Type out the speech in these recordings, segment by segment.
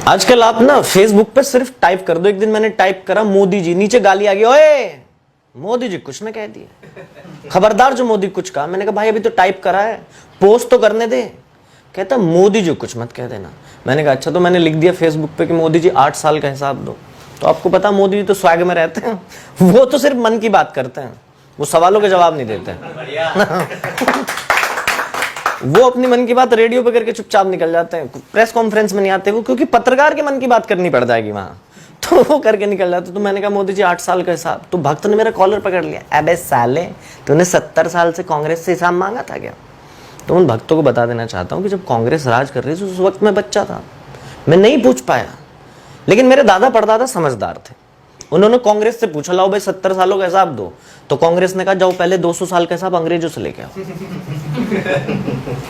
आजकल आप ना फेसबुक पे सिर्फ टाइप कर दो, एक दिन मैंने टाइप करा मोदी जी, नीचे गाली आ गई, ओए मोदी जी कुछ ना कह दिए, खबरदार जो मोदी कुछ कहा। मैंने कहा भाई अभी तो टाइप करा है, पोस्ट तो करने दे। कहता मोदी जी कुछ मत कह देना। मैंने कहा अच्छा, तो मैंने लिख दिया फेसबुक पे कि मोदी जी 8 साल का हिसाब दो। तो आपको पता मोदी जी तो स्वैग में रहते हैं, वो तो सिर्फ मन की बात करते हैं, वो सवालों के जवाब नहीं देते वो अपनी मन की बात रेडियो पे करके चुपचाप निकल जाते हैं, प्रेस कॉन्फ्रेंस में नहीं आते वो, क्योंकि पत्रकार के मन की बात करनी पड़ जाएगी वहां, तो वो करके निकल जाते। तो मैंने कहा मोदी जी 8 साल का हिसाब। तो भक्त ने मेरा कॉलर पकड़ लिया, अबे साले तूने 70 साल से कांग्रेस से हिसाब मांगा था क्या? तो उन भक्तों को बता देना चाहता हूँ कि जब कांग्रेस राज कर रही थी उस वक्त मैं बच्चा था, मैं नहीं पूछ पाया, लेकिन मेरे दादा परदादा समझदार थे, उन्होंने कांग्रेस से पूछा लाओ भाई 70 सालों का हिसाब दो। तो कांग्रेस ने कहा जाओ पहले 200 साल का हिसाब अंग्रेजों से लेके आओ,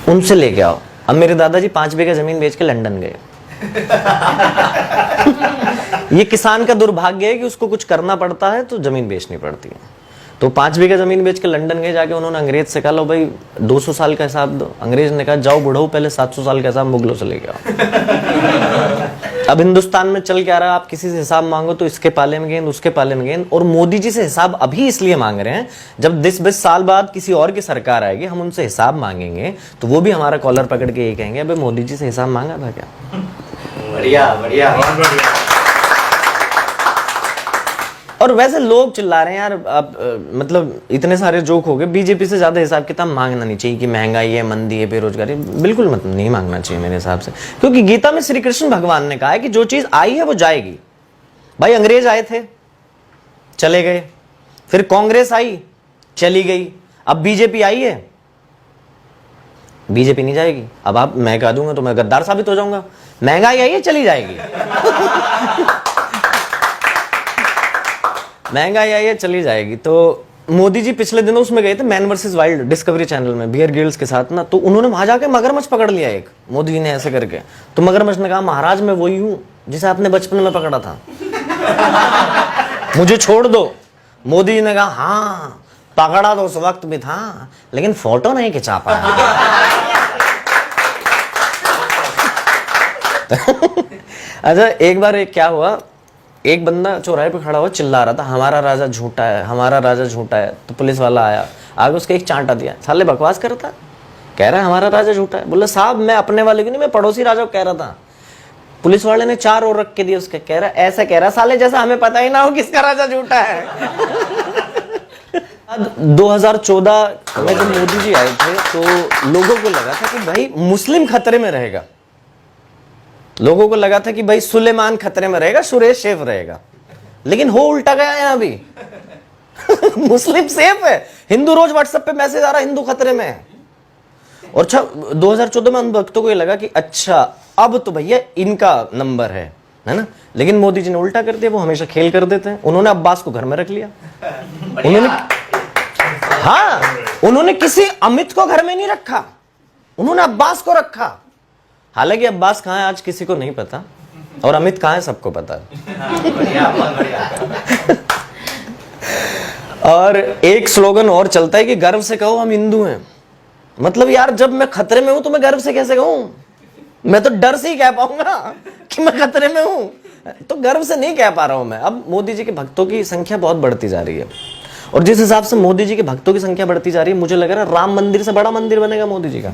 उनसे लेके आओ। अब मेरे दादाजी 5 बीघा जमीन बेच के लंदन गए ये किसान का दुर्भाग्य है कि उसको कुछ करना पड़ता है तो जमीन बेचनी पड़ती है। तो 5 बीघा जमीन बेच के लंदन गए, जाके उन्होंने अंग्रेज से कहा लो भाई 200 साल का हिसाब दो। अंग्रेज ने कहा जाओ बुढ़ो पहले 700 साल का हिसाब मुगलों से लेके आओ अब हिंदुस्तान में चल क्या रहा, आप किसी से हिसाब मांगो तो इसके पाले में गेंद, उसके पाले में गेंद। और मोदी जी से हिसाब अभी इसलिए मांग रहे हैं, जब 10-20 साल बाद किसी और की सरकार आएगी, हम उनसे हिसाब मांगेंगे तो वो भी हमारा कॉलर पकड़ के ये कहेंगे अबे मोदी जी से हिसाब मांगा था क्या? बढ़िया बढ़िया, बहुत बढ़िया। और वैसे लोग चिल्ला रहे हैं यार, मतलब इतने सारे जोक हो गए, बीजेपी से ज्यादा हिसाब किताब मांगना नहीं चाहिए कि महंगाई है, मंदी है, बेरोजगारी, बिल्कुल मतलब नहीं मांगना चाहिए मेरे हिसाब से। क्योंकि गीता में श्री कृष्ण भगवान ने कहा है कि जो चीज आई है वो जाएगी। भाई अंग्रेज आए थे चले गए, फिर कांग्रेस आई चली गई, अब बीजेपी आई है, बीजेपी नहीं जाएगी। अब आप मैं कह दूंगा तो मैं गद्दार साबित हो जाऊंगा। महंगाई आई है चली जाएगी महंगाई आई है चली जाएगी। तो मोदी जी पिछले दिनों उसमें गए थे man versus wild, discovery channel में, बियर गिल्स के साथ ना, तो उन्होंने वहां जाके मगरमच्छ पकड़ लिया एक, मोदी जी ने ऐसे करके। तो मगरमच्छ ने कहा महाराज मैं वही हूं जिसे आपने बचपन में पकड़ा था मुझे छोड़ दो। मोदी जी ने कहा हाँ पकड़ा तो उस वक्त भी था, लेकिन फोटो नहीं खिंचा पाया अच्छा एक बार क्या हुआ, एक बंदा चौराहे पे खड़ा हुआ चिल्ला रहा था हमारा राजा झूठा है, हमारा राजा झूठा है। तो पुलिस वाला आया, आगे उसके एक चांटा दिया, साले बकवास कर रहा था, कह रहा है हमारा राजा झूठा है। बोला साहब मैं अपने वाले की नहीं, मैं पड़ोसी राजा को कह रहा था। पुलिस वाले ने 4 और रख के दिए उसके, कह रहा ऐसा कह रहा साले जैसा हमें पता ही ना हो किसका राजा झूठा है 2014 में जब मोदी जी आए थे तो लोगों को लगा था कि भाई मुस्लिम खतरे में रहेगा, लोगों को लगा था कि भाई सुलेमान खतरे में रहेगा, सुरेश सेफ रहेगा, लेकिन हो उल्टा गया है अभी मुस्लिम सेफ है, हिंदू रोज व्हाट्सएप पे मैसेज आ रहा हिंदू खतरे में है। और अच्छा 2014 में उन भक्तों को ये लगा कि अच्छा अब तो भैया इनका नंबर है ना, लेकिन मोदी जी ने उल्टा कर दिया, वो हमेशा खेल कर देते हैं। उन्होंने अब्बास को घर में रख लिया, उन्होंने किसी अमित को घर में नहीं रखा, उन्होंने अब्बास को रखा। हालांकि अब्बास कहाँ है आज किसी को नहीं पता, और अमित कहाँ है सबको पता है और एक स्लोगन और चलता है कि गर्व से कहो हम हिंदू हैं। मतलब यार जब मैं खतरे में हूं तो मैं गर्व से कैसे कहूं, मैं तो डर से ही कह पाऊंगा कि मैं खतरे में हूं, तो गर्व से नहीं कह पा रहा हूं मैं। अब मोदी जी के भक्तों की संख्या बहुत बढ़ती जा रही है, और जिस हिसाब से मोदी जी के भक्तों की संख्या बढ़ती जा रही है, मुझे लग रहा है राम मंदिर से बड़ा मंदिर बनेगा मोदी जी का